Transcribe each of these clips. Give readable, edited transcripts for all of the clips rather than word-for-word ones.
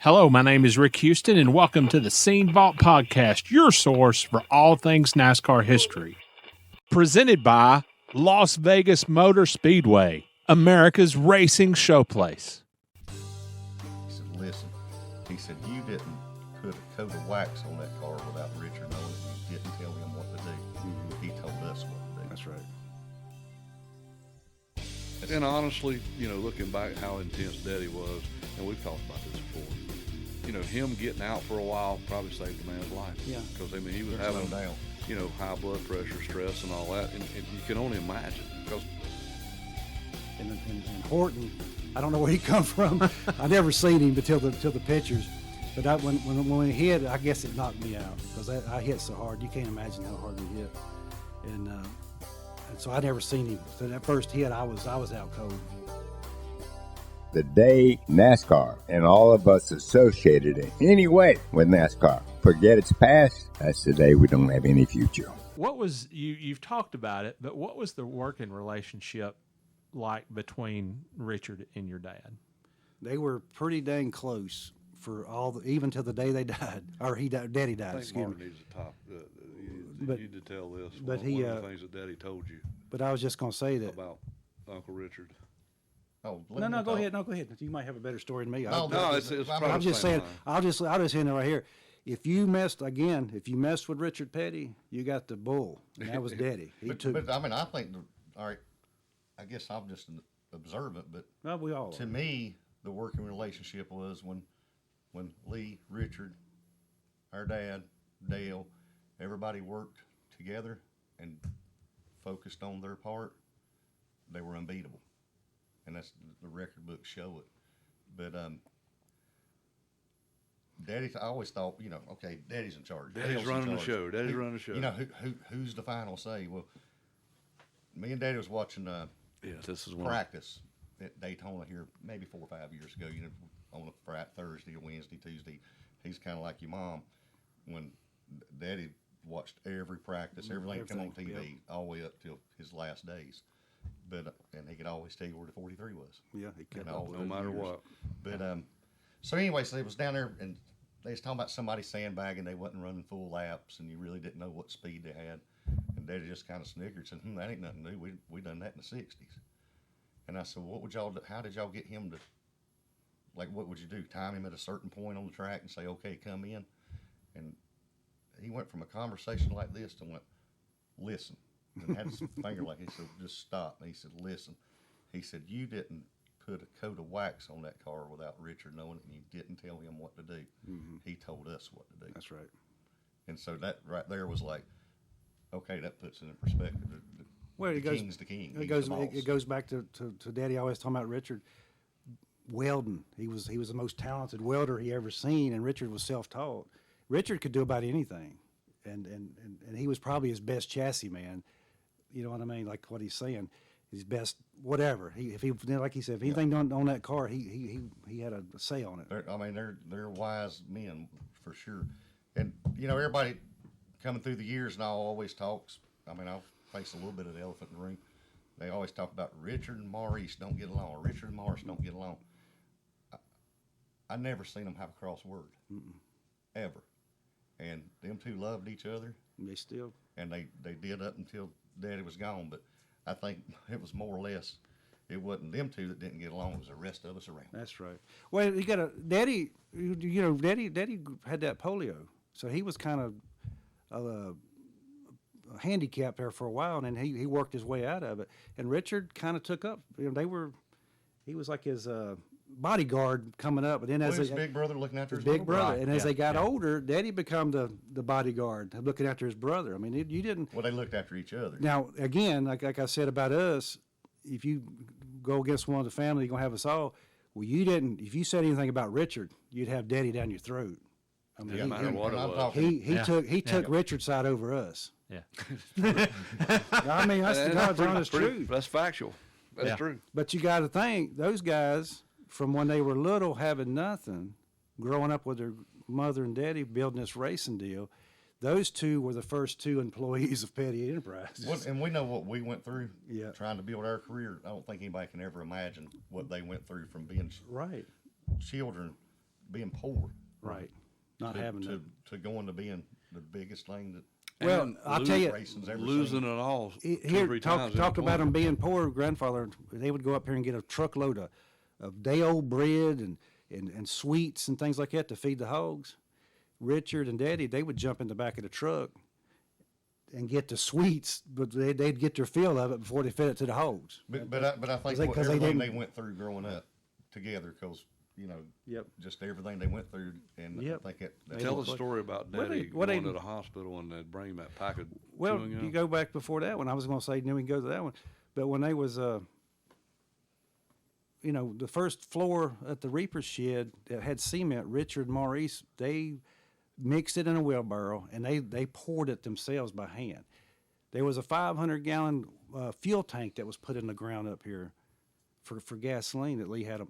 Hello, my name is Rick Houston, and welcome to the Scene Vault Podcast, your source for all things NASCAR history. Presented by Las Vegas Motor Speedway, America's racing showplace. He said, listen, he said, you didn't put a coat of wax on that car without Richard knowing it. You didn't tell him what to do. He told us what to do. That's right. And honestly, you know, looking back how intense Daddy was, and we've talked about this before, you know, him getting out for a while probably saved the man's life. Yeah. Because, I mean, he was There's having, no doubt. you know, high blood pressure, stress, and all that. And you can only imagine. Because And Horton, I don't know where he come from. I never seen him until the pictures. But when he hit, I guess it knocked me out because I hit so hard. You can't imagine how hard he hit. And so I never seen him. So that first hit, I was out cold. The day NASCAR and all of us associated in any way with NASCAR forget its past, that's the day we don't have any future. What was, you've talked about it, but what was the working relationship like between Richard and your dad? They were pretty dang close for even till the day they died, or Daddy died. I think Excuse Martin me. needs to top. But- you did tell this. but one of the things that Daddy told you But I was just gonna say that. about Uncle Richard. Oh, No, go ahead. No, go ahead. You might have a better story than me. No, No, it's probably I'm the just same saying. line. I'll just hit it right here. If you messed with Richard Petty, you got the bull. And that was Daddy. He took. But I mean, I think, all right, I guess I'm just an observant, but Well, we all. to are. me, the working relationship was when Lee, Richard, our dad, Dale, everybody worked together and focused on their part, they were unbeatable. And that's the record books show it. But Daddy, I always thought, you know, okay, Daddy's in charge. Daddy's Dale's in running the charge. show. Daddy's running the show. You know, who's the final say? Well, me and Daddy was watching Yes, this is one. practice at Daytona here maybe 4 or 5 years ago, you know, on a Friday, Thursday or Wednesday, Tuesday. He's kind of like your mom. When Daddy watched every practice, everything come on TV, Everything, all the way up till his last days. But and he could always tell you where the 43 was. Yeah, he kept in all up. No those matter years. what. But so anyway, so it was down there, and they was talking about somebody sandbagging. They wasn't running full laps, and you really didn't know what speed they had. And Daddy just kind of snickered, said, "That ain't nothing new. We done that in the '60s." And I said, well, "What would y'all do? How did y'all get him to? Like, what would you do? Time him at a certain point on the track and say, okay, come in?" And he went from a conversation like this to went, "Listen," and had his finger like he said, "Just stop." And he said, "Listen," he said, "You didn't put a coat of wax on that car without Richard knowing it, and you didn't tell him what to do. He told us what to do." That's right. And so that right there was like, okay, that puts it in perspective. Well, The it goes. king's the king. It He's goes. the boss. It goes back to Daddy always talking about Richard welding. He was the most talented welder he ever seen, and Richard was self-taught. Richard could do about anything, and he was probably his best chassis man. You know what I mean? Like what he's saying, his best whatever. If he like he said, if anything done on that car, he had a say on it. They're wise men for sure. And you know, everybody coming through the years now always talks. I mean, I'll face a little bit of the elephant in the room. They always talk about Richard and Maurice don't get along, or Richard and Maurice don't get along. I never seen them have a cross word, ever. And them two loved each other, They still. and they did up until Daddy was gone. But I think it was more or less, it wasn't them two that didn't get along, it was the rest of us around. That's right. Well, you got Daddy. You know, Daddy had that polio, so he was kind of handicapped there for a while, and then he worked his way out of it. And Richard kind of took up. You know, he was like his bodyguard coming up, but then as His they, big brother looking after his big little brother, Right, and as yeah, they got yeah. older, Daddy become the bodyguard, looking after his brother. I mean, you didn't. Well, they looked after each other. Now, again, like I said about us, if you go against one of the family, you're going to have us all. Well, you didn't. If you said anything about Richard, you'd have Daddy down your throat. I mean, No matter what it I'm was. talking- he took Richard's side over us. Yeah. I mean, that's the And God's pretty- honest pretty- truth. That's factual. That's Yeah. true. But you got to think, those guys, from when they were little, having nothing, growing up with their mother and daddy, building this racing deal, those two were the first two employees of Petty Enterprises. Well, and we know what we went through Yeah. trying to build our career. I don't think anybody can ever imagine what they went through from being Right. children being poor, Right. Not to, having to, that. to going to being the biggest thing that Well, And I'll tell you, racing's ever losing seen. it all two or here, three talk times. in about them employment. being poor. Grandfather, they would go up here and get a truckload of day-old bread and sweets and things like that to feed the hogs. Richard and Daddy, they would jump in the back of the truck and get the sweets, but they'd get their fill of it before they fed it to the hogs. But I think they- what 'cause they everything didn't- they went through growing up together, because Yep. just everything they went through, and Yep. I think that Tell was- the story about What Daddy they- what going they- to the hospital and they'd bring him that pack of Well, chewing you gum. go back before that one. I was going to say, then we can go to that one. But when they was, the first floor at the reaper's shed that had cement, Richard and Maurice, they mixed it in a wheelbarrow and they poured it themselves by hand. There was a 500-gallon fuel tank that was put in the ground up here for gasoline that Lee had.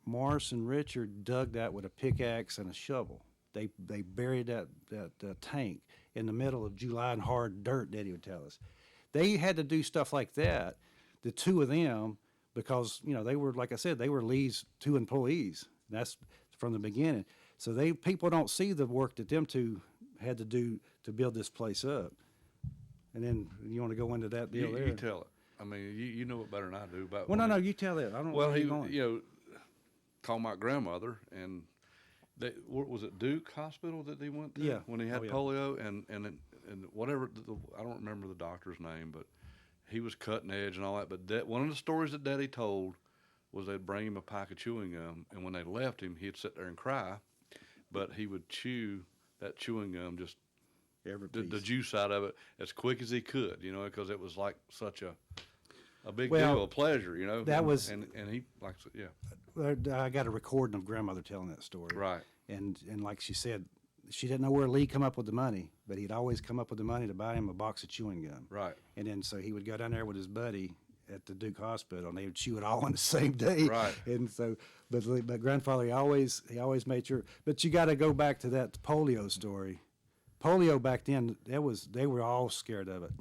Morris and Richard dug that with a pickaxe and a shovel. They buried that tank in the middle of July and hard dirt, Daddy would tell us. They had to do stuff like that, the two of them, because, they were, like I said, they were Lee's two employees. That's from the beginning. So people don't see the work that them two had to do to build this place up. And then you want to go into that deal there? You tell it. I mean, you know it better than I do. About Well, when no, he- you tell it. I don't know Well, where he, you're going. called my grandmother, and what was it, Duke Hospital that he went to? Yeah. When he had Oh, yeah. polio, and whatever, I don't remember the doctor's name, but he was cutting edge and all that. But one of the stories that Daddy told was they'd bring him a pack of chewing gum, and when they left him, he'd sit there and cry, but he would chew that chewing gum, just Every the piece. juice out of it as quick as he could, because it was like such a big Well, deal, a pleasure, that and, was- and he like I said, yeah, I got a recording of grandmother telling that story. right. And like she said, she didn't know where Lee come up with the money, but he'd always come up with the money to buy him a box of chewing gum. Right. And then so he would go down there with his buddy at the Duke Hospital, and they would chew it all on the same day. Right. And so, but grandfather, he always made sure. But you got to go back to that polio story. Polio back then, they were all scared of it.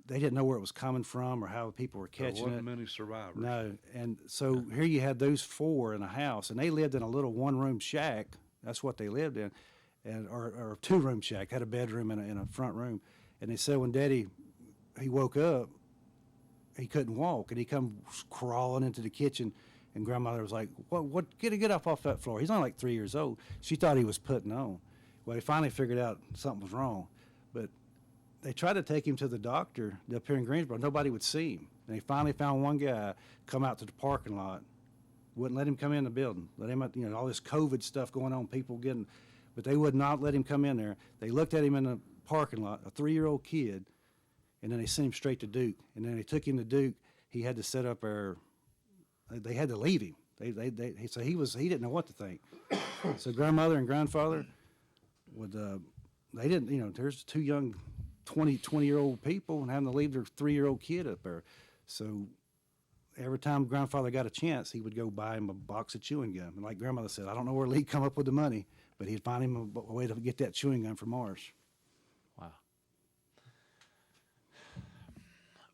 They didn't know where it was coming from or how people were There catching wasn't it. many survivors. No, and so here you had those four in a house, and they lived in a little one-room shack. That's what they lived in, or a two-room shack. Had a bedroom and a front room. And they said when Daddy, he woke up, he couldn't walk, and he come crawling into the kitchen, and grandmother was like, "What? Get up off that floor." He's only like 3 years old. She thought he was putting on. Well, he finally figured out something was wrong, but they tried to take him to the doctor up here in Greensboro. Nobody would see him. And they finally found one guy come out to the parking lot, wouldn't let him come in the building. Let him, all this COVID stuff going on, people getting, but they would not let him come in there. They looked at him in the parking lot, a 3-year-old kid, and then they sent him straight to Duke. And then they took him to Duke. He had to set up they had to leave him. So he didn't know what to think. So grandmother and grandfather they didn't, there's two young 20-year-old people and having to leave their 3-year-old kid up there. So every time grandfather got a chance, he would go buy him a box of chewing gum. And like grandmother said, I don't know where Lee come up with the money, but he'd find him a way to get that chewing gum from Mars. Wow.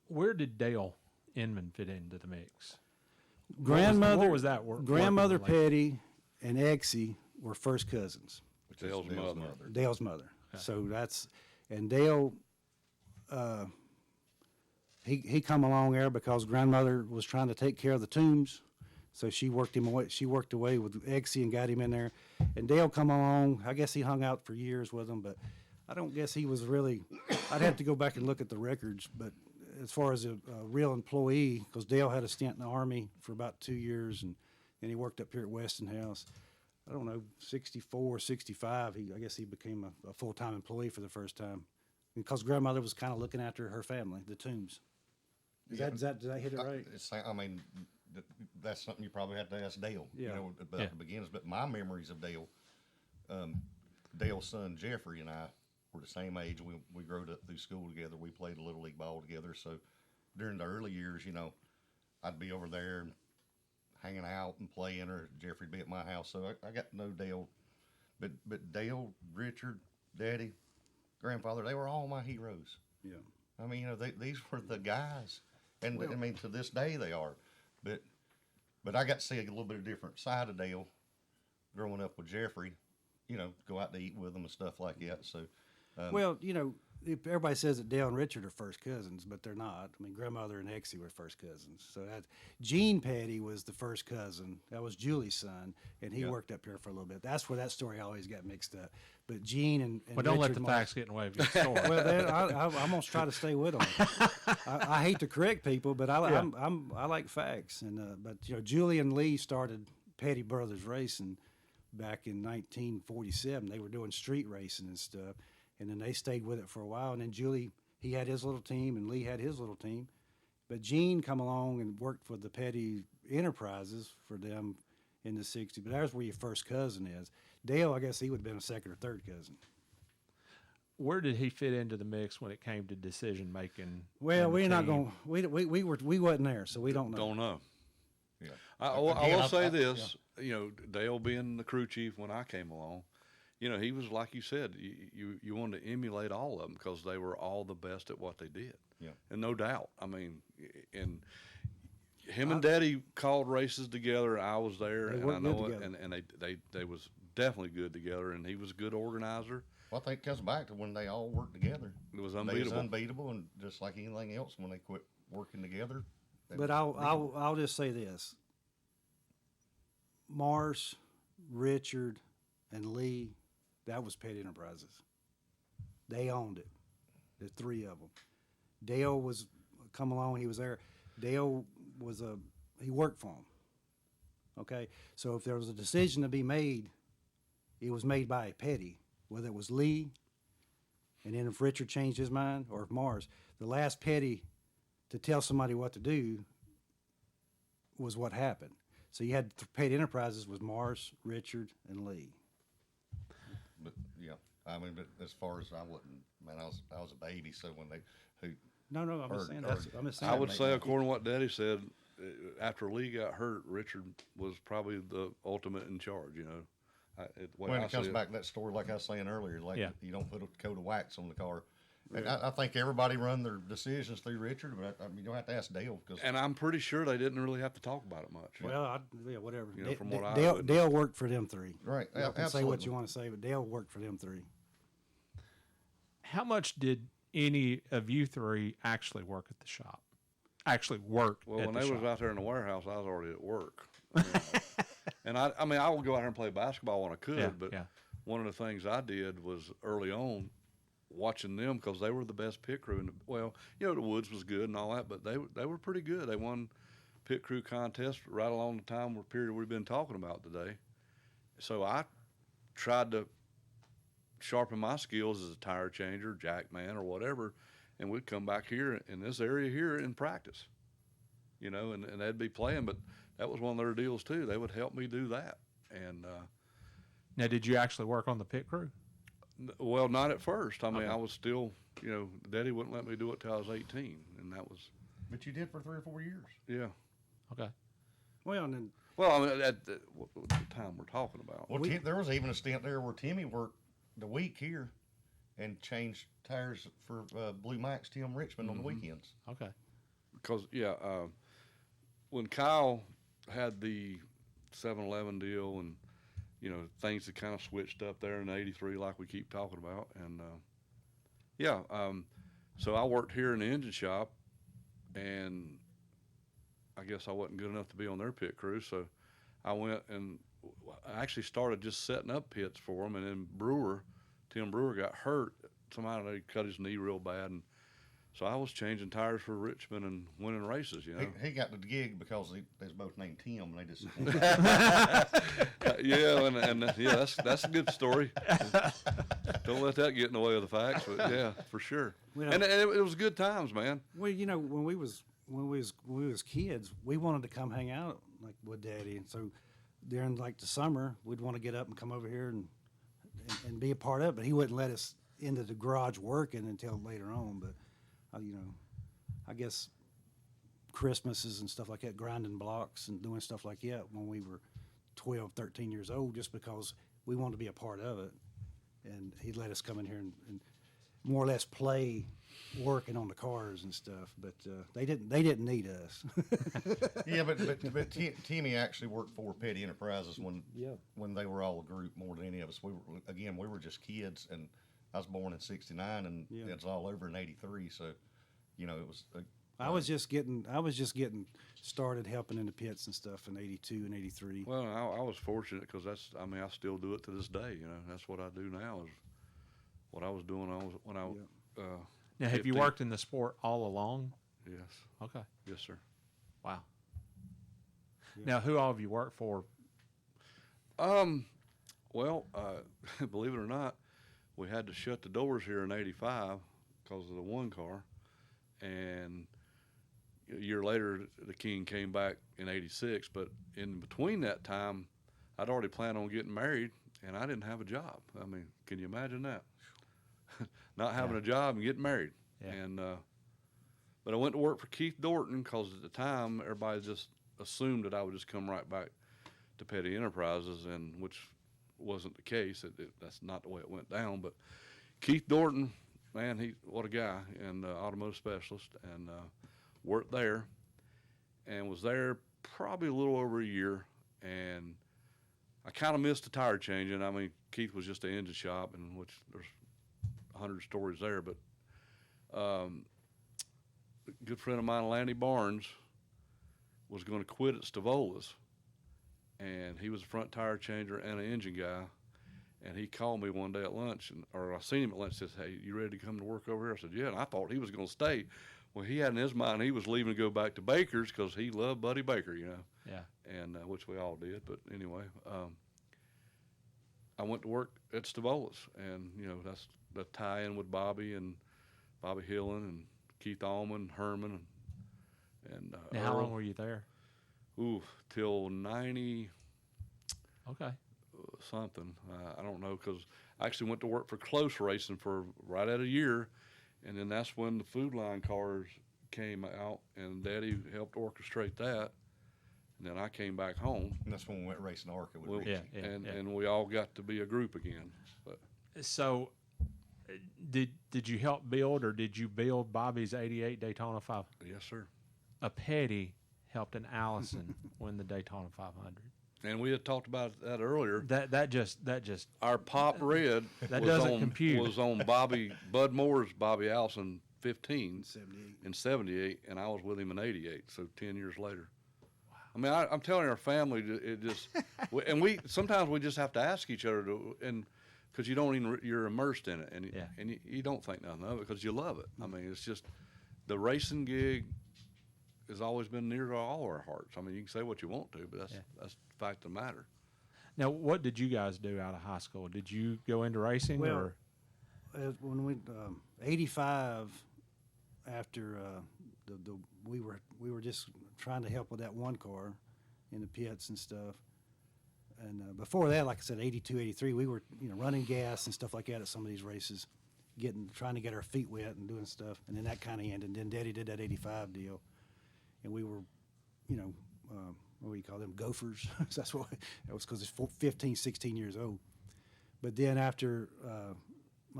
Where did Dale Inman fit into the mix? Grandmother, what was that grandmother working like? Petty and Exie were first cousins. which is Dale's mother. Dale's mother. So and Dale, he come along there because grandmother was trying to take care of the tombs. So she worked him away. She worked away with Exie and got him in there. And Dale come along. I guess he hung out for years with him, but I don't guess he was really. I'd have to go back and look at the records. But as far as a real employee, because Dale had a stint in the Army for about 2 years, and then he worked up here at Westinghouse. I don't know, 64, 65. I guess he became a full-time employee for the first time, because grandmother was kind of looking after her family, the Toombs. Did I hit it right? That's something you probably have to ask Dale. Yeah. About Yeah. the beginnings. But my memories of Dale, Dale's son Jeffrey and I were the same age. We grew up through school together. We played a little league ball together. So during the early years, I'd be over there hanging out and playing, or Jeffrey'd be at my house. So I got to know Dale. But Dale, Richard, Daddy, grandfather, they were all my heroes. Yeah. I mean, these were the guys, and I mean, to this day they are. But I got to see a little bit of different side of Dale. growing up with Jeffrey, go out to eat with him and stuff like that. So, Well, if everybody says that Dale and Richard are first cousins, but they're not. I mean, grandmother and Exie were first cousins. So Gene Petty was the first cousin. That was Julie's son, and he worked up here for a little bit. That's where that story always got mixed up. But Gene and Well, don't Richard let the facts get in the way of your story. Well, then I'm gonna try to stay with them. I hate to correct people, but I like facts. And but Julie and Lee started Petty Brothers Racing back in 1947. They were doing street racing and stuff, and then they stayed with it for a while. And then Julie, he had his little team, and Lee had his little team. But Gene come along and worked for the Petty Enterprises for them in the 60s. But that's where your first cousin is. Dale, I guess he would have been a second or third cousin. Where did he fit into the mix when it came to decision making? Well, we're not going. We wasn't there, so we don't know. Don't know. yeah. I will say this. Dale being the crew chief when I came along, he was like you said. You wanted to emulate all of them because they were all the best at what they did. Yeah. And no doubt. I mean, and him and Daddy called races together. I was there, They and worked I know good it. together. And they was definitely good together. And he was a good organizer. Well, I think it comes back to when they all worked together. It was They unbeatable. was unbeatable, and just like anything else, when they quit working together. But I'll just say this: Maurice, Richard, and Lee, that was Petty Enterprises. They owned it. The three of them. Dale was come along. He was there. Dale was he worked for them. Okay, so if there was a decision to be made, it was made by a Petty, whether it was Lee, and then if Richard changed his mind, or if Maurice, the last Petty to tell somebody what to do was what happened. So you had Petty Enterprises was Maurice, Richard, and Lee. But yeah, I mean, but as far as I wasn't, man, I was a baby. So when No, I'm just saying. I'm just saying. I would say, according to what Daddy said, after Lee got hurt, Richard was probably the ultimate in charge. when it comes back to that story, like I was saying earlier, like you don't put a coat of wax on the car. And I think everybody run their decisions through Richard, but I mean, you don't have to ask Dale. And I'm pretty sure they didn't really have to talk about it much. Well, whatever. From what Dale worked for them three. Right. You can say Absolutely. what you want to say, but Dale worked for them three. How much did any of you three actually work at the shop? Well, when they was out there in the warehouse, I was already at work. And I would go out here and play basketball when I could, but one of the things I did was early on watching them because they were the best pit crew. The Woods was good and all that, but they were pretty good. They won pit crew contest right along the time period we've been talking about today. So I tried to sharpen my skills as a tire changer, jack man, or whatever, and we'd come back here in this area here and practice, and they'd be playing. But that was one of their deals too. They would help me do that. And now, did you actually work on the pit crew? well, not at first. I mean, I was still, Daddy wouldn't let me do it till I was 18, and that was. But you did for 3 or 4 years. Yeah. Okay. Well, and then Well, I mean, at the time we're talking about. Well, there was even a stint there where Timmy worked the week here and changed tires for Blue Max Tim Richmond on the weekends. Okay. Because, when Kyle had the 7-Eleven deal and, things that kind of switched up there in '83 like we keep talking about. And, so I worked here in the engine shop, and I guess I wasn't good enough to be on their pit crew. So I went and I actually started just setting up pits for them. And then Tim Brewer got hurt. Somebody cut his knee real bad. And so I was changing tires for Richmond and winning races, He got the gig because they was both named Tim, and they just. That's a good story. Don't let that get in the way of the facts, but yeah, for sure. And it was good times, man. well, when we was kids, we wanted to come hang out like with Daddy, and so during like the summer, we'd want to get up and come over here and be a part of it. But he wouldn't let us into the garage working until later on. But I guess Christmases and stuff like that, grinding blocks and doing stuff like that when we were 12, 13 years old, just because we wanted to be a part of it. And he'd let us come in here and more or less play working on the cars and stuff. But they didn't need us. Yeah, but Timmy actually worked for Petty Enterprises when they were all a group more than any of us. We were just kids, and I was born in '69, and it's all over in '83. So, it was. I was just getting started helping in the pits and stuff in '82 and '83. Well, I was fortunate because I still do it to this day. That's what I do now is what I was doing when I was. Now, have you worked in the sport all along? Yes. Okay. Yes, sir. Wow. Yeah. Now, who all have you worked for? Well, believe it or not, we had to shut the doors here in '85 because of the one car, and a year later, the King came back in '86. But in between that time, I'd already planned on getting married, and I didn't have a job. I mean, can you imagine that? Not having a job and getting married. Yeah. And but I went to work for Keith Dorton because at the time, everybody just assumed that I would just come right back to Petty Enterprises, and which wasn't the case. That's not the way it went down. But Keith Dorton, man, what a guy, and automotive specialist, and worked there, and was there probably a little over a year, and I kind of missed the tire changing. I mean, Keith was just an engine shop, in which there's 100 stories there, but a good friend of mine, Lanny Barnes, was going to quit at Stavola's, and he was a front tire changer and an engine guy, and he called me one day at lunch, or I seen him at lunch, and says, "Hey, you ready to come to work over here?" I said, "Yeah," and I thought he was going to stay. Well, he had in his mind he was leaving to go back to Baker's because he loved Buddy Baker, Yeah. And which we all did, but anyway, I went to work at Stavola's, and that's the tie-in with Bobby and Bobby Hillen and Keith Allman, Herman, and now, how long were you there? Till 90. Okay. Something. I don't know, because I actually went to work for Close Racing for right at a year, and then that's when the Food Line cars came out, and Daddy helped orchestrate that. And then I came back home. And that's when we went racing ARCA with Ritchie. And we all got to be a group again. But. So, did you help build, or did you build Bobby's '88 Daytona 500? Yes, sir. A Petty helped an Allison win the Daytona 500. And we had talked about that earlier. That just our Pop Red was on Bud Moore's Bobby Allison 15 in 78, and I was with him in 88, so 10 years later. Wow. I mean, I'm telling our family, it just, and we sometimes we just have to ask each other and because you're immersed in it, and you don't think nothing of it because you love it. I mean, it's just the racing gig has always been near to all our hearts. I mean, you can say what you want to, but that's the fact of the matter. Now, what did you guys do out of high school? Did you go into racing? Well, when we 85, after we were just trying to help with that one car in the pits and stuff. And before that, like I said, 82, 83, we were running gas and stuff like that at some of these races, trying to get our feet wet and doing stuff. And then that kind of ended. And then Daddy did that 85 deal, and we were, what do you call them, gophers? That was because it's 15, 16 years old. But then after,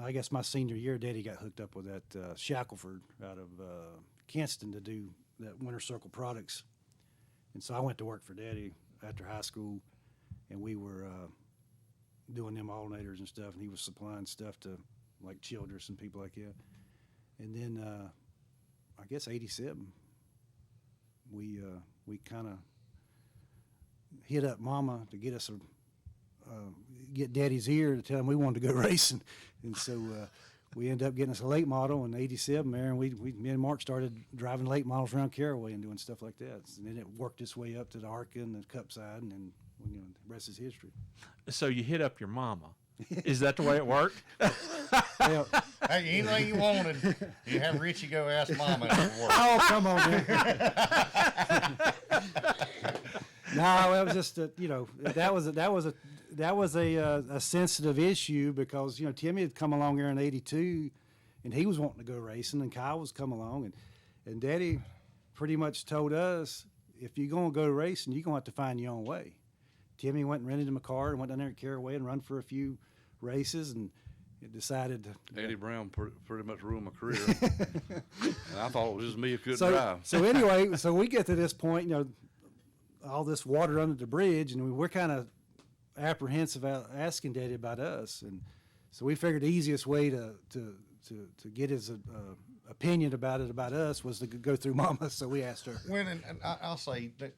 I guess my senior year, Daddy got hooked up with that Shackelford out of Kinston to do that Winter Circle products. And so I went to work for Daddy after high school, and we were doing them alternators and stuff, and he was supplying stuff to like Childress and people like that. And then I guess 87, we kind of hit up Mama to get us get Daddy's ear to tell him we wanted to go racing, and so we ended up getting us a late model in '87 there, and me and Mark started driving late models around Caraway and doing stuff like that, and then it worked its way up to the ARCA and the Cup side, and then the rest is history. So you hit up your mama. Is that the way it worked? Well, hey, anything you wanted, you have Ritchie go ask Mama if it worked. Oh, come on, man. No, it was just that was a sensitive issue because Timmy had come along here in '82, and he was wanting to go racing, and Kyle was come along, and Daddy pretty much told us, if you're gonna go racing, you're gonna have to find your own way. Timmy went and rented him a car and went down there at Caraway and run for a few races, and decided to. Eddie Brown pretty much ruined my career. And I thought it was just me who couldn't drive. So anyway, so we get to this point, all this water under the bridge, and we're kind of apprehensive about asking Daddy about us, and so we figured the easiest way to get his opinion about us was to go through Mama. So we asked her. And I'll say that,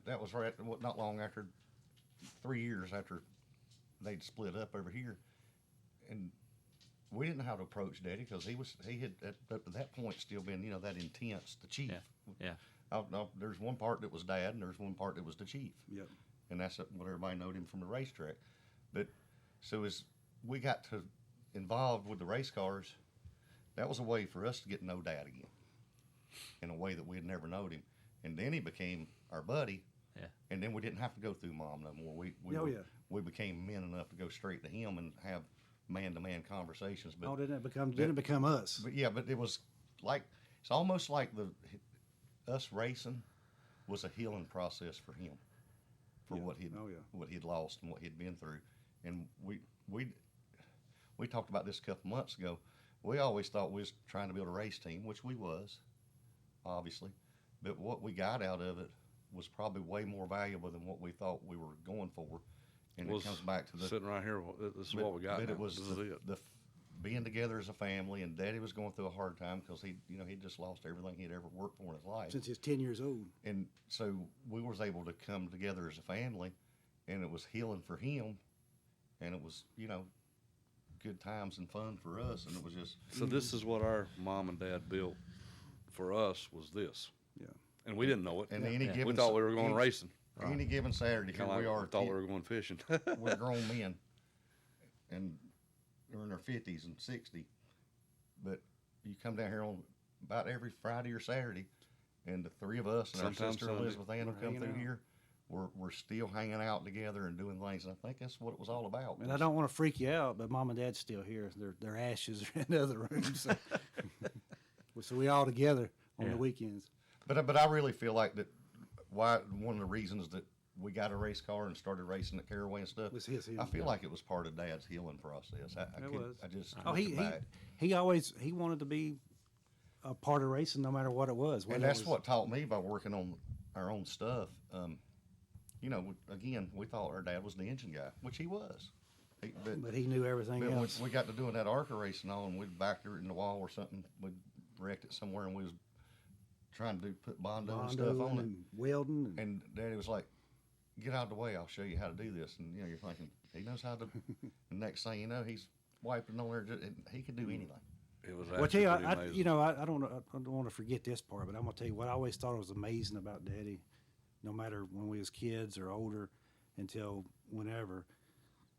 that was right not long after, 3 years after they'd split up over here, and we didn't know how to approach Daddy because he had at that point still been that intense, the chief. Yeah. There's one part that was Dad, and there's one part that was the chief. Yep. And that's what everybody knowed him from the racetrack. But so as we got involved with the race cars, that was a way for us to get to know Dad again, in a way that we had never known him. And then he became our buddy. Yeah. And then we didn't have to go through Mom no more. We became men enough to go straight to him and have man-to-man conversations. But Didn't it become us? But yeah, but it was like, it's almost like us racing was a healing process for him, for what he'd lost and what he'd been through. And we talked about this a couple months ago. We always thought we was trying to build a race team, which we was, obviously. But what we got out of it was probably way more valuable than what we thought we were going for. And it comes back to sitting right here. This is what we got. But now. it was this is it. the being together as a family, and Daddy was going through a hard time because he just lost everything he'd ever worked for in his life Since he was 10 years old. And so we was able to come together as a family, and it was healing for him, and it was good times and fun for us, and it was just. So this is what our mom and dad built for us, was this. Yeah. And we didn't know it. And any given we thought we were going racing. Any given Saturday, here we are. Thought we were going fishing. We're grown men, and we're in our 50s and 60. But you come down here on about every Friday or Saturday, and the three of us and Sometimes our sister Sunday. Elizabeth Ann will come through out. here. We're still hanging out together and doing things, and I think that's what it was all about. And I don't want to freak you out, but Mom and Dad's still here. Their ashes are in the other rooms. So, so we all together on the weekends. But I really feel like that. One of the reasons that we got a race car and started racing at Caraway and stuff Was his I feel like it was part of Dad's healing process. I just He wanted to be a part of racing no matter what it was. And that's what taught me by working on our own stuff. Again, we thought our dad was the engine guy, which he was. But he knew everything else. We got to doing that ARCA racing on, we'd backed her in the wall or something. We'd wrecked it somewhere, and we was trying to put Bondo and stuff on it. And welding. And Daddy was like, "Get out of the way, I'll show you how to do this." And you're thinking, he knows how to. The next thing you know, he's wiping on there. And he could do anything. It was Well, actually tell pretty amazing. I don't want to forget this part, but I'm gonna tell you what I always thought was amazing about Daddy, no matter when we was kids or older, until whenever.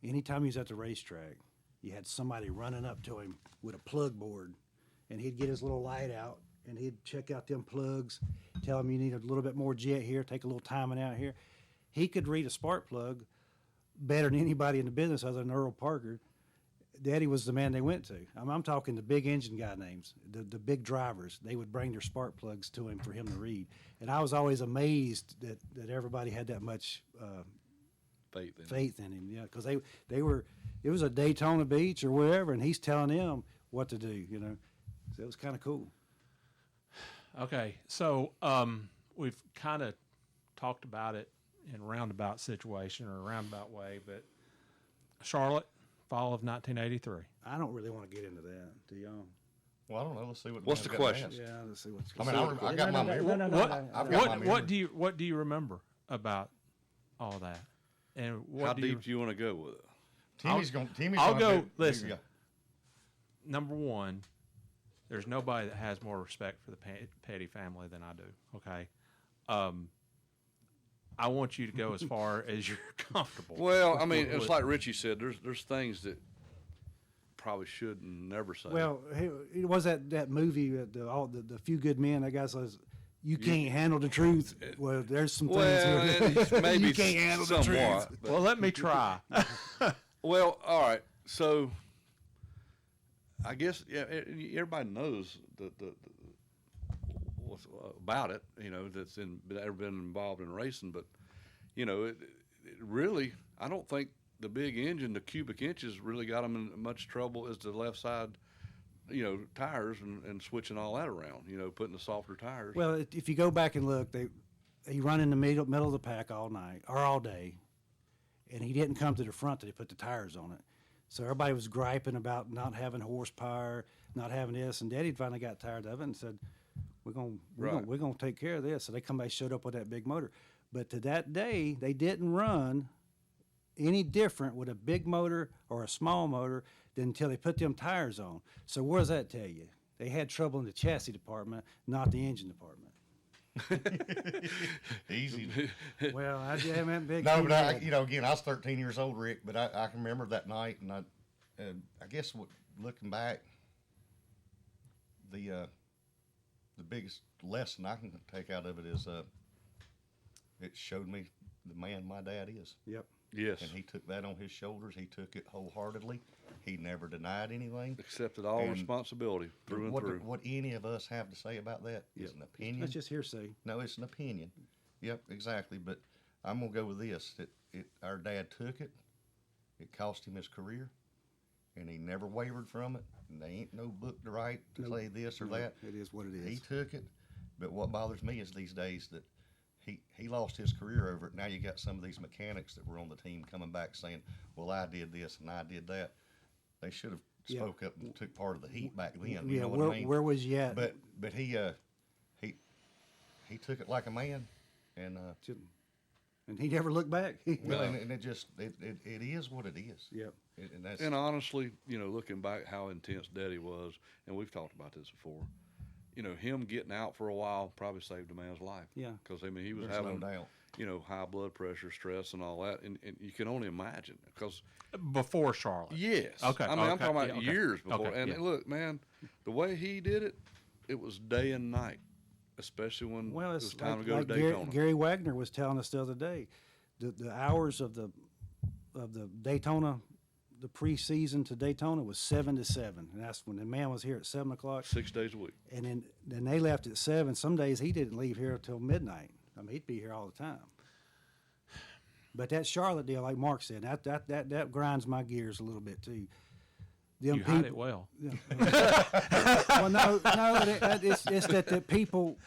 Anytime he was at the racetrack, you had somebody running up to him with a plug board, and he'd get his little light out, and he'd check out them plugs, tell him you need a little bit more jet here, take a little timing out here. He could read a spark plug better than anybody in the business other than Earl Parker. Daddy was the man they went to. I'm talking the big engine guy names, the big drivers. They would bring their spark plugs to him for him to read. And I was always amazed that everybody had that much faith in him. Yeah, because they were, it was a Daytona Beach or wherever, and he's telling them what to do, So it was kind of cool. Okay, so we've kind of talked about it in a roundabout situation or a roundabout way, but Charlotte, fall of 1983. I don't really want to get into that, do y'all? Well, I don't know. Let's see What's the question? Yeah, let's see what's I mean, I got my memory. I've got my memory. What do you remember about all that? And what How deep do you want to go with it? Timmy's going. I'll go. Listen. Number one, there's nobody that has more respect for the Petty family than I do. Okay. I want you to go as far as you're comfortable. Well, I mean, it's like Ritchie said. There's things that probably should never say. Well, it was that movie, the Few Good Men. That guy says, "You can't handle the truth." Well, there's some things here. Maybe you can't handle somewhat, the truth. Well, let me try. Well, all right. So, I guess everybody knows the what's about it. That's ever been involved in racing. But it really, I don't think the big engine, the cubic inches really got them in much trouble as the left side, tires and switching all that around, putting the softer tires. Well, if you go back and look, he run in the middle of the pack all night or all day, and he didn't come to the front till they put the tires on it. So everybody was griping about not having horsepower, not having this, and Daddy finally got tired of it and said, we're gonna take care of this. So they showed up with that big motor. But to that day, they didn't run any different with a big motor or a small motor than until they put them tires on. So what does that tell you? They had trouble in the chassis department, not the engine department. Easy. Well, I meant big. No, but again, I was 13 years old, Rick. But I can remember that night, and I guess looking back, the biggest lesson I can take out of it is it showed me the man my dad is. Yep. Yes. And he took that on his shoulders. He took it wholeheartedly. He never denied anything. Accepted all responsibility through and through. What any of us have to say about that is an opinion. That's just hearsay. No, it's an opinion. Yep, exactly. But I'm going to go with this. Our dad took it. It cost him his career. And he never wavered from it. And there ain't no book to write to say this or that. It is what it is. He took it. But what bothers me is these days that he lost his career over it. Now you got some of these mechanics that were on the team coming back saying, well, I did this and I did that. They should have spoke up and took part of the heat back then. You know what I mean? Where was he at? But he took it like a man, and he never looked back. well, and it just it is what it is. Yep. And honestly, looking back how intense Daddy was, and we've talked about this before. Him getting out for a while probably saved a man's life. Yeah. Because he was There's having no doubt. High blood pressure, stress, and all that, and you can only imagine because before Charlotte. yes, Okay. I'm talking about years before. Okay. And look, man, the way he did it, it was day and night, especially when it was time to go to Daytona. Gary Wagner was telling us the other day, the hours of the Daytona, the preseason to Daytona was 7 to 7, and that's when the man was here at 7 o'clock. 6 days a week. And then they left at 7. Some days he didn't leave here until midnight. I mean, he'd be here all the time. But that Charlotte deal, like Mark said, that grinds my gears a little bit too. You hide it well. Well, no, it's that the people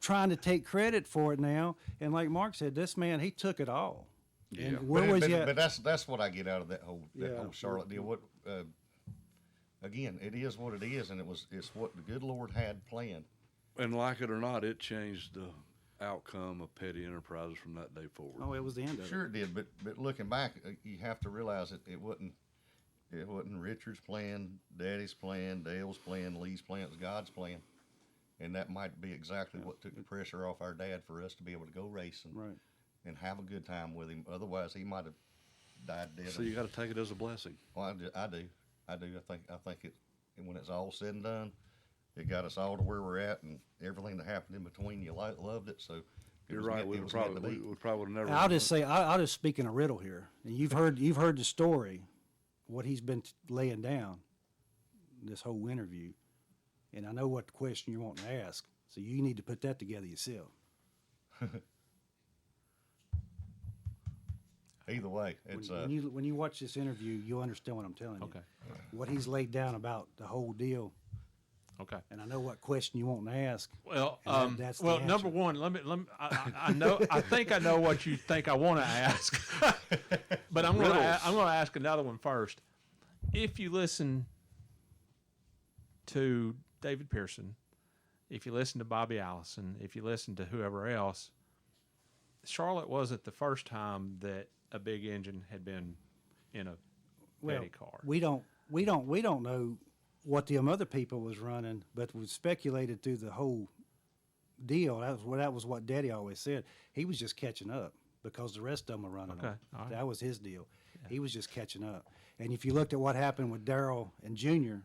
trying to take credit for it now, and like Mark said, this man, he took it all. Yeah. And where was he at? But that's what I get out of that whole Charlotte deal. What again, it is what it is, and it's what the good Lord had planned. And like it or not, it changed the outcome of Petty Enterprises from that day forward. Oh, it was the end of it. Sure it did, but looking back, you have to realize it wasn't Richard's plan, Daddy's plan, Dale's plan, Lee's plan. It was God's plan, and that might be exactly what took the pressure off our dad for us to be able to go racing, Right. and have a good time with him. Otherwise, he might have died dead. So you got to take it as a blessing. Well, I do. I think it. And when it's all said and done, it got us all to where we're at, and everything that happened in between, you loved it. So You're right. We probably would have never. I'll just say, I'll just speak in a riddle here, and you've heard the story, what he's been laying down, this whole interview, and I know what question you're wanting to ask, so you need to put that together yourself. Either way, it's when you watch this interview, you'll understand what I'm telling you. Okay. What he's laid down about the whole deal, Okay. and I know what question you want to ask. Well, And that's the number answer. one, let me. I know. I think I know what you think I want to ask, but I'm going to ask another one first. If you listen to David Pearson, if you listen to Bobby Allison, if you listen to whoever else, Charlotte wasn't the first time that a big engine had been in a Petty car. We don't know what the other people was running, but we speculated through the whole deal. That was what Daddy always said. He was just catching up because the rest of them were running. Okay, them. all right. That was his deal. Yeah. He was just catching up. And if you looked at what happened with Darrell and Junior,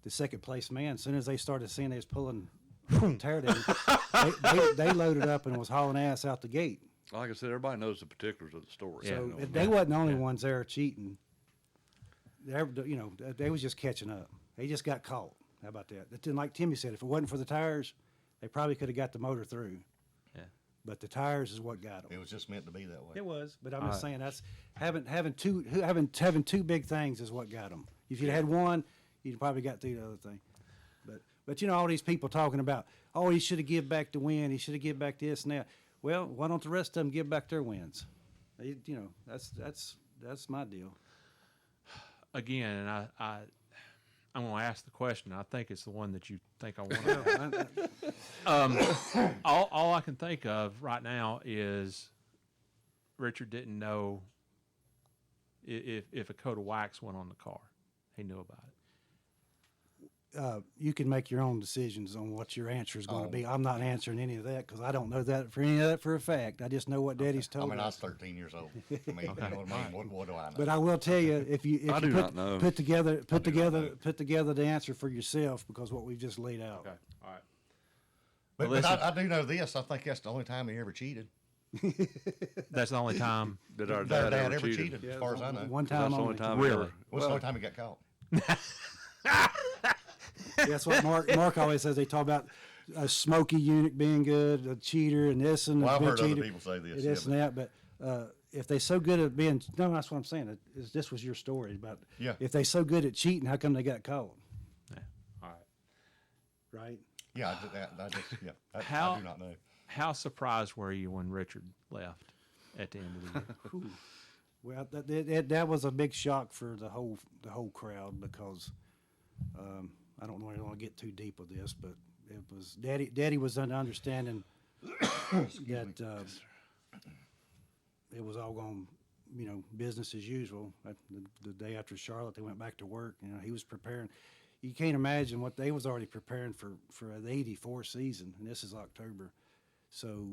the second place man, as soon as they started seeing they was pulling teardown, they loaded up and was hauling ass out the gate. Like I said, everybody knows the particulars of the story. So You know, they wasn't the only ones there cheating. They was just catching up. They just got caught. How about that? Then, like Timmy said, if it wasn't for the tires, they probably could have got the motor through. Yeah. but the tires is what got It them. was just meant to be that way. It was, but I'm just saying that's having two big things is what got them. If you'd had one, you'd probably got through the other thing. But you know, all these people talking about, oh, he should have give back the win, he should have give back this and that. Well, why don't the rest of them give back their wins? You know, that's my deal. Again, and I'm going to ask the question. I think it's the one that you think I want to ask. All I can think of right now is Richard didn't know if a coat of wax went on the car. He knew about it. You can make your own decisions on what your answer is going to be. I'm not answering any of that because I don't know that for a fact. I just know what Daddy's told I was us. 13 years old. I mean, you know what I mean? What do I know? But I will tell you, if you I do not know. put together the answer for yourself, because what we've just laid out. Okay. All right. But listen. I do know this. I think that's the only time he ever cheated. That's the only time. Did our Their dad, dad ever cheated? as far as I know. One That's time the only only. time. Really? What's the only time he got caught? That's what Mark always says. They talk about a smoky eunuch being good, a cheater, and this and Well, I've a heard other cheater, people say this. and this yeah, and that. But if they're so good at being, no, that's what I'm saying. This was your story about. Yeah. If they're so good at cheating, how come they got caught? Yeah. All right. Right. yeah, I How- do not know. How surprised were you when Richard left at the end of the year? Well, that was a big shock for the whole crowd because I don't want to get too deep with this, but it was Daddy was under understanding that it was all going, you know, business as usual. The day after Charlotte, they went back to work. You know, he was preparing. You can't imagine what they was already preparing for the '84 season, and this is October. So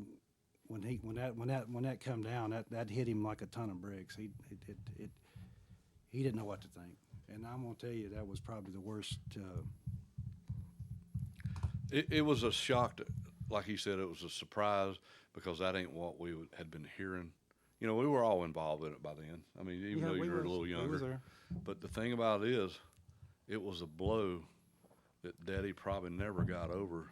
when that come down, that hit him like a ton of bricks. He didn't know what to think, and I'm gonna tell you that was probably the worst. It was a shock. Like he said, it was a surprise because that ain't what we had been hearing. You know, we were all involved in it by then. I mean, even though you were a little We was younger. there. But the thing about it is, it was a blow that Daddy probably never got over,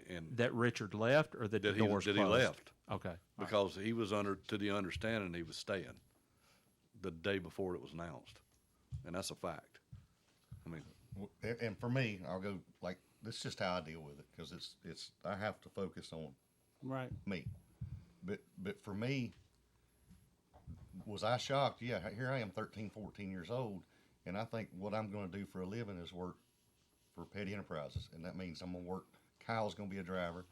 and That Richard left, or that the that doors he closed? left Okay. because he was to the understanding he was staying the day before it was announced, and that's a fact. I mean, And for me, I'll go like this is just how I deal with it because it's I have to focus on Right. me. But for me, was I shocked? Yeah, here I am 13, 14 years old, and I think what I'm going to do for a living is work for Petty Enterprises, and that means I'm going to work. Kyle's going to be a driver.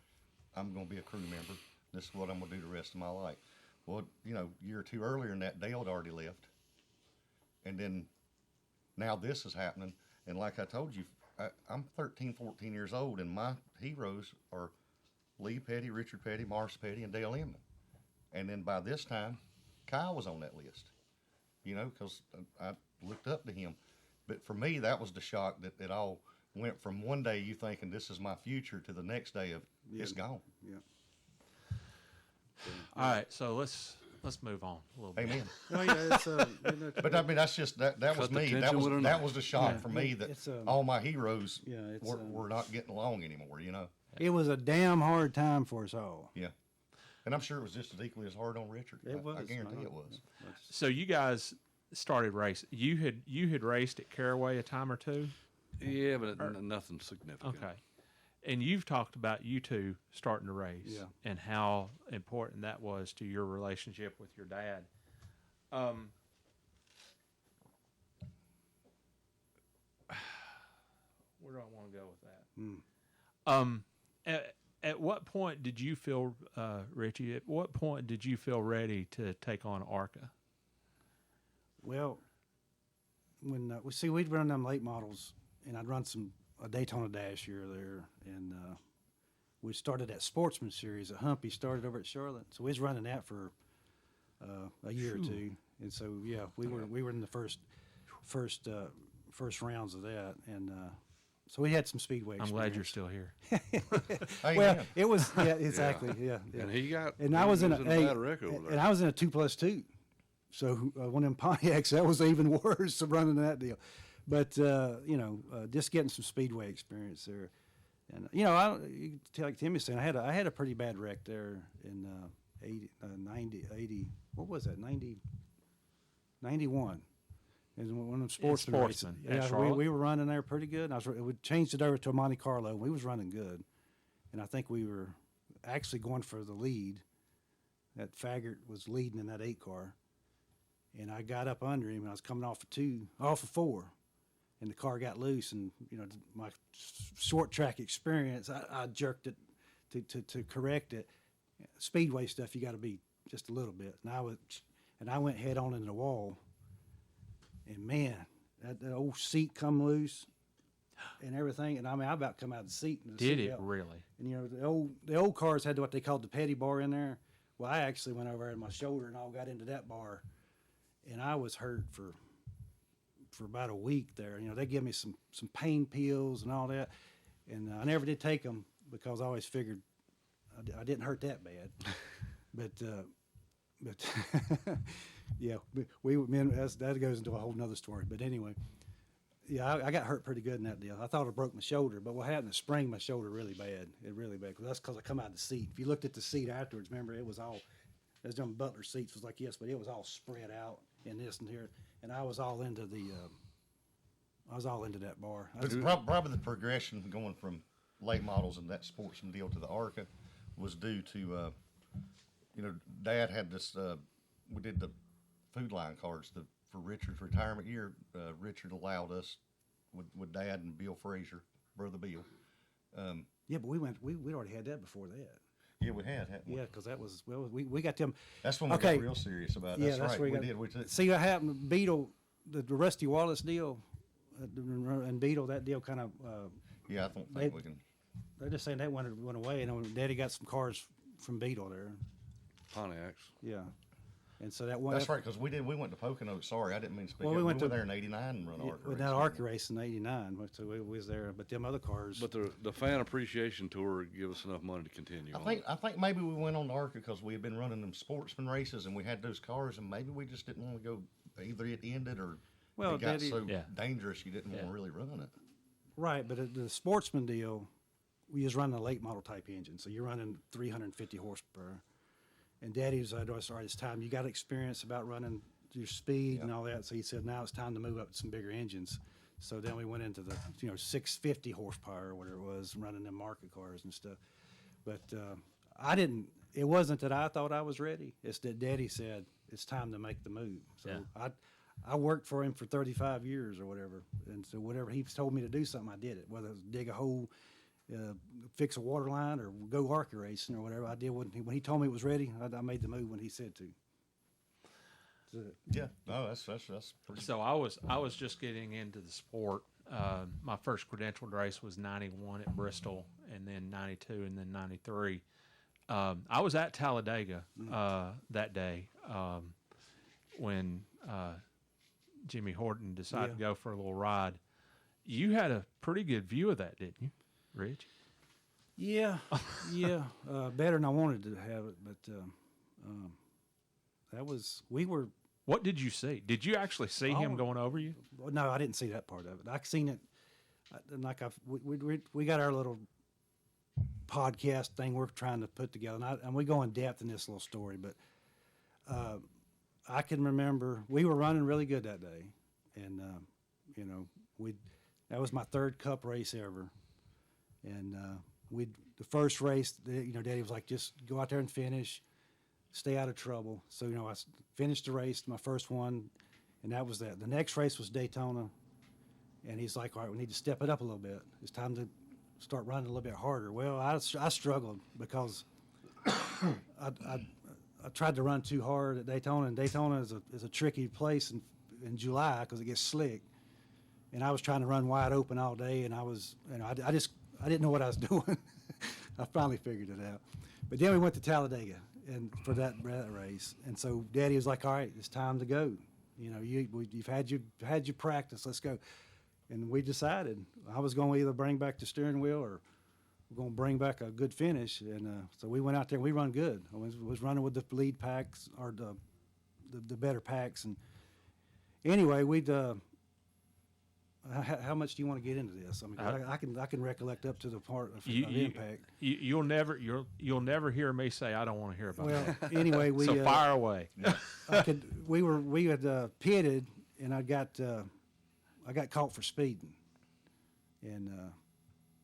I'm going to be a crew member. This is what I'm going to do the rest of my life. Well, you know, a year or two earlier than that, Dale had already left, and then now this is happening. And like I told you, I'm 13, 14 years old, and my heroes are Lee Petty, Richard Petty, Maurice Petty, and Dale Inman. And then by this time, Kyle was on that list, you know, because I looked up to him. But for me, that was the shock that it all went from one day you thinking this is my future to the next day of it's gone. Yeah. All right. So let's move on a little bit. Amen. Oh yeah. It's But I mean, that's just that was Cut the me. That tension was with a that knife. was the shock Yeah. for me that It's, all my heroes yeah, it's, were not getting along anymore. You know. It was a damn hard time for us all. Yeah. And I'm sure it was just as equally as hard on Richard. It was. I guarantee no, it was. So you guys started racing. You had raced at Caraway a time or two. yeah, but nothing significant. Okay. And you've talked about you two starting to race Yeah. and how important that was to your relationship with your dad. Where do I want to go with that? At what point did you feel, Richie? At what point did you feel ready to take on ARCA? Well, when we'd run them late models, and I'd run a Daytona Dash here or there, and we started that Sportsman Series at Humpy. Started over at Charlotte, so we was running that for a year or two, and so yeah, we were in the first rounds of that, and so we had some speedway. I'm glad you're experience. still here. Well, Amen. it was exactly yeah. And he got. And I was in a bad record over and there. I was in a 2+2, so one of them Pontiacs that was even worse of running that deal. But you know, just getting some speedway experience there, And you can tell, like Timmy saying, I had a pretty bad wreck there in 80. What was that? 91. It was one of them sportsman races. Sportsman at Yeah, Charlotte? we were running there pretty good. We changed it over to a Monte Carlo. We was running good, and I think we were actually going for the lead. That faggot was leading in that 8 car, and I got up under him, and I was coming off of 4, and the car got loose. And my short track experience, I jerked it to correct it. Speedway stuff, you got to be just a little bit, and I went head on into the wall. And man, that old seat come loose and everything. And I mean, I about come out of the seat. And Did it really? And the old cars had what they called the Petty bar in there. Well, I actually went over in my shoulder and all got into that bar, and I was hurt for about a week there. They give me some pain pills and all that, and I never did take them because I always figured I didn't hurt that bad. but yeah, that goes into a whole nother story. But anyway, yeah, I got hurt pretty good in that deal. I thought I broke my shoulder, but what happened is sprained my shoulder really bad. That's because I come out of the seat. If you looked at the seat afterwards, remember it was all, those dumb Butler seats was like yes, but it was all spread out in this and here, and I was all into that bar. It's probably the progression going from late models and that sportsman deal to the ARCA was due to, Dad had this. We did the food line cars for Richard's retirement year. Richard allowed us with Dad and Bill Frazier, brother Bill. Yeah, but we'd already had that before that. Yeah, we had. Yeah, because that was we got them. That's when we got real serious about it. Yeah, that's right. We did. See what happened? Beetle, the Rusty Wallace deal, and Beetle, that deal kind of. Yeah, I don't think we can. They're just saying that went away, and Daddy got some cars from Beetle there. Pontiacs. Yeah, and so that one. That's right, because we went to Pocono. Sorry, I didn't mean to speak. Well, we went there in '89 and run ARCA. With that ARCA race in '89, so we was there. But them other cars. But the fan appreciation tour would give us enough money to continue. I think maybe we went on the ARCA because we had been running them sportsman races and we had those cars, and maybe we just didn't want to go. Either it ended or it got so dangerous you didn't want to really run it. Right, but the sportsman deal, we was running a late model type engine, so you're running 350 horsepower. And Daddy was like, all right, it's time. You got experience about running your speed and all that. So he said, now it's time to move up to some bigger engines. So then we went into the 650 horsepower or whatever it was, running them market cars and stuff. But it wasn't that I thought I was ready. It's that Daddy said, it's time to make the move. So I worked for him for 35 years or whatever. And so whatever he told me to do something, I did it. Whether it was dig a hole, fix a water line, or go ARCA racing or whatever, I did. When he told me it was ready, I made the move when he said to. So, yeah, no, that's pretty. So I was just getting into the sport. My first credentialed race was '91 at Bristol, and then '92, and then '93. I was at Talladega that day when Jimmy Horton decided to go for a little ride. You had a pretty good view of that, didn't you, Rich? Yeah, better than I wanted to have it, but we were. What did you see? Did you actually see him going over you? No, I didn't see that part of it. I seen it, we got our little podcast thing we're trying to put together, and we go in depth in this little story, but I can remember we were running really good that day, and that was my third Cup race ever, and the first race, Daddy was like, just go out there and finish, stay out of trouble. So I finished the race, my first one, and that was that. The next race was Daytona, and he's like, all right, we need to step it up a little bit. It's time to start running a little bit harder. Well, I struggled because I tried to run too hard at Daytona, and Daytona is a tricky place in July because it gets slick. And I was trying to run wide open all day, and I didn't know what I was doing. I finally figured it out. But then we went to Talladega and for that race, and so Daddy was like, "All right, it's time to go. You've had your practice. Let's go." And we decided I was going to either bring back the steering wheel or we're going to bring back a good finish. And so we went out there and we run good. I was running with the lead packs or the better packs. And anyway, How much do you want to get into this? I mean, I can recollect up to the part of impact. You'll never hear me say I don't want to hear about that. Well, anyway, we So fire away. we had pitted, and I got caught for speeding, and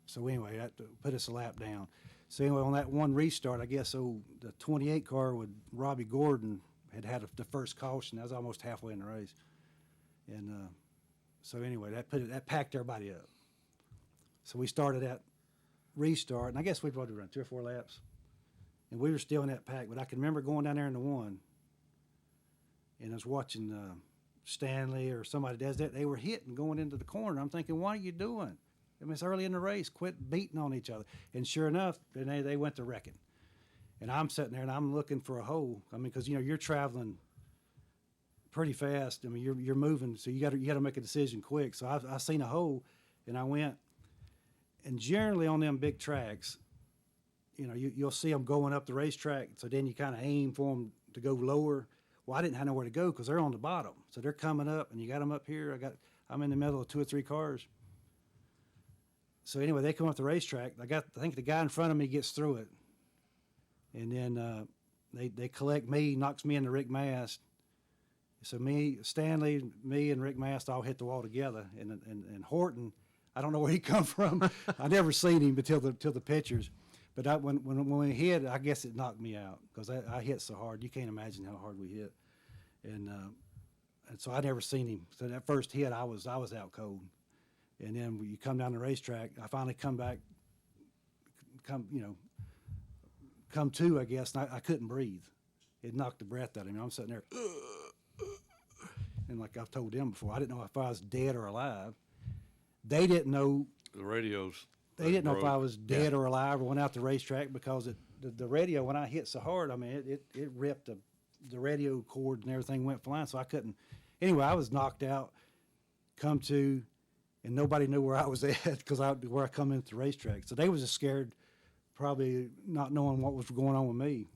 so anyway, that put us a lap down. So anyway, on that one restart, I guess the 28 car with Robbie Gordon had the first caution. That was almost halfway in the race, and so anyway, that packed everybody up. So we started that restart, and I guess we probably run 3 or 4 laps, and we were still in that pack. But I can remember going down there in the one, and I was watching Stanley or somebody does that. They were hitting going into the corner. I'm thinking, what are you doing? I mean, it's early in the race. Quit beating on each other. And sure enough, they went to wrecking. And I'm sitting there and I'm looking for a hole. I mean, because you're traveling pretty fast. I mean, you're moving, so you got to make a decision quick. So I seen a hole, and I went. And generally on them big tracks, you'll see them going up the racetrack. So then you kind of aim for them to go lower. Well, I didn't have nowhere to go because they're on the bottom. So they're coming up, and you got them up here. I'm in the middle of 2 or 3 cars. So anyway, they come up the racetrack. I think the guy in front of me gets through it, and then they collect me, knocks me into Rick Mast. So Stanley, me, and Rick Mast all hit the wall together. And Horton, I don't know where he come from. I never seen him until the pictures. But when we hit, I guess it knocked me out because I hit so hard. You can't imagine how hard we hit. And so I never seen him. So that first hit, I was out cold. And then when you come down the racetrack, I finally come to, I guess, and I couldn't breathe. It knocked the breath out of me. I'm sitting there, and like I've told them before, I didn't know if I was dead or alive. They didn't know. The radios. They didn't know if I was dead or alive or went out the racetrack because the radio, when I hit so hard, I mean, it ripped the radio cord and everything went flying, so I couldn't. Anyway, I was knocked out, come to, and nobody knew where I was at because where I come into the racetrack. So they was just scared, probably not knowing what was going on with me.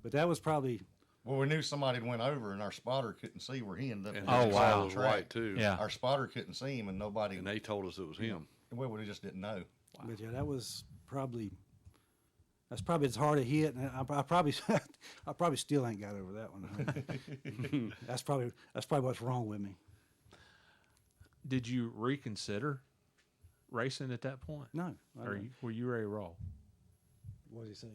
But that was probably. Well, we knew somebody had went over, and our spotter couldn't see where he ended up. And oh, wow. Was right, too. Yeah. Our spotter couldn't see him, and nobody. And they told us it was him. Well, we just didn't know. Wow. But yeah, that's probably as hard a hit, and I probably still ain't got over that one. That's probably what's wrong with me. Did you reconsider racing at that point? No. Were you ready to roll? What did he say?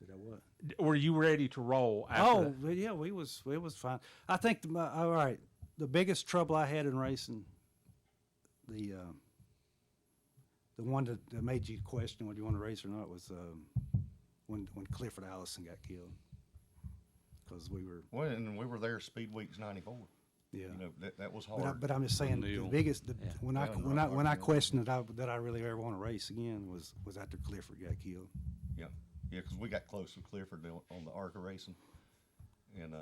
Did I what? Were you ready to roll? After that? Yeah, it was fine. I think all right. The biggest trouble I had in racing, the one that made you question whether you want to race or not was when Clifford Allison got killed. Because we were there Speed Weeks '94. Yeah, that was hard. But I'm just saying the biggest when I questioned that I really ever want to race again was after Clifford got killed. Yeah, because we got close with Clifford on the ARCA racing, and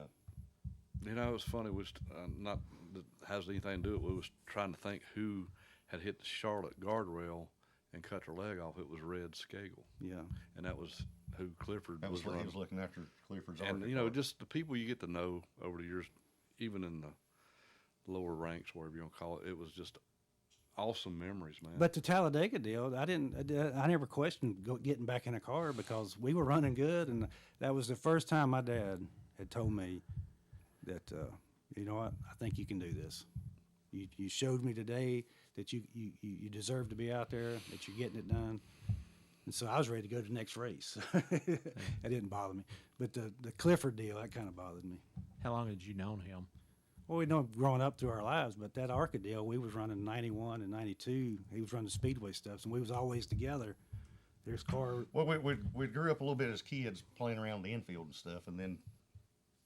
it was funny. Was not that has anything to do with it. We was trying to think who had hit the Charlotte guardrail and cut her leg off. It was Red Skagel. Yeah, and that was who Clifford was running. He was looking after Clifford's. And just the people you get to know over the years, even in the lower ranks, whatever you want to call it, it was just awesome memories, man. But the Talladega deal, I never questioned getting back in a car because we were running good, and that was the first time my dad had told me that, you know what, I think you can do this. You showed me today that you deserve to be out there, that you're getting it done. And so I was ready to go to the next race. That didn't bother me. But the Clifford deal, that kind of bothered me. How long had you known him? Well, we know him growing up through our lives, but that ARCA deal, we was running 91 and 92. He was running Speedway stuff, and we was always together. There's car. Well, we grew up a little bit as kids playing around the infield and stuff, and then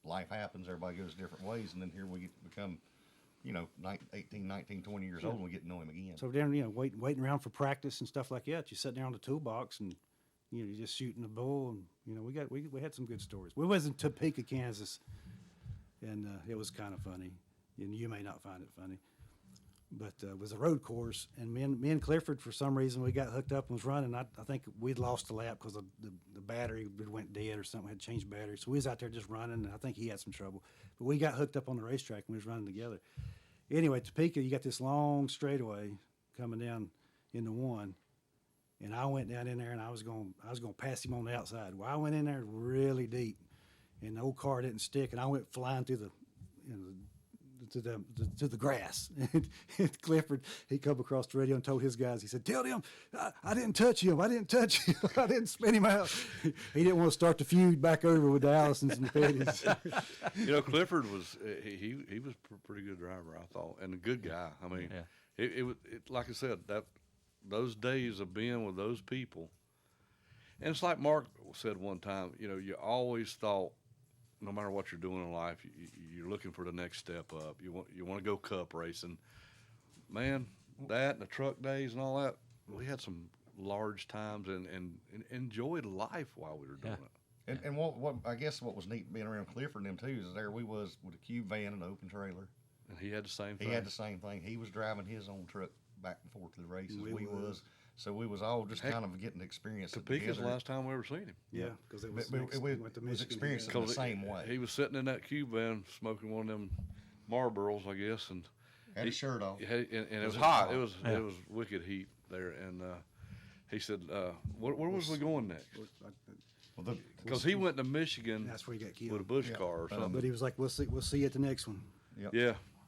life happens. Everybody goes different ways, and then here we become, 18, 19, 20 years old, and we get to know him again. So then, waiting around for practice and stuff like that. You sit there on the toolbox, and you're just shooting the bull, and we had some good stories. We was in Topeka, Kansas. And it was kind of funny, and you may not find it funny, but it was a road course, and me and Clifford, for some reason, we got hooked up and was running. I think we'd lost a lap because the battery went dead or something, had changed battery. So we was out there just running, and I think he had some trouble. But we got hooked up on the racetrack, and we was running together. Anyway, Topeka, you got this long straightaway, coming down into one, and I went down in there, and I was going to pass him on the outside. Well, I went in there really deep, and the old car didn't stick, and I went flying through the, to the grass. And Clifford, he come across the radio and told his guys, he said, "Tell them I didn't touch him. I didn't touch him. I didn't spin him out." He didn't want to start the feud back over with the Allisons and the Pettys. Clifford was he was a pretty good driver, I thought, and a good guy. I mean, it like I said, that those days of being with those people, and it's like Mark said one time. You always thought, no matter what you're doing in life, you're looking for the next step up. You want to go cup racing. Man, that and the truck days and all that, we had some large times and enjoyed life while we were doing it. And what I guess what was neat being around Clifford and them too is there we was with a cube van and an open trailer. And he had the same thing. He had the same thing. He was driving his own truck back and forth to the races. So we was all just kind of getting to experience it together. Topeka's the last time we ever seen him. Yeah, because it was experiencing it the same way. He was sitting in that cube van smoking one of them Marlboros, I guess, and had his shirt off. And it was hot. It was wicked heat there, and he said, "Where was we going next?" Because he went to Michigan. That's where he got killed with a Bush car or something. But he was like, "We'll see you at the next one." Yep. Yeah,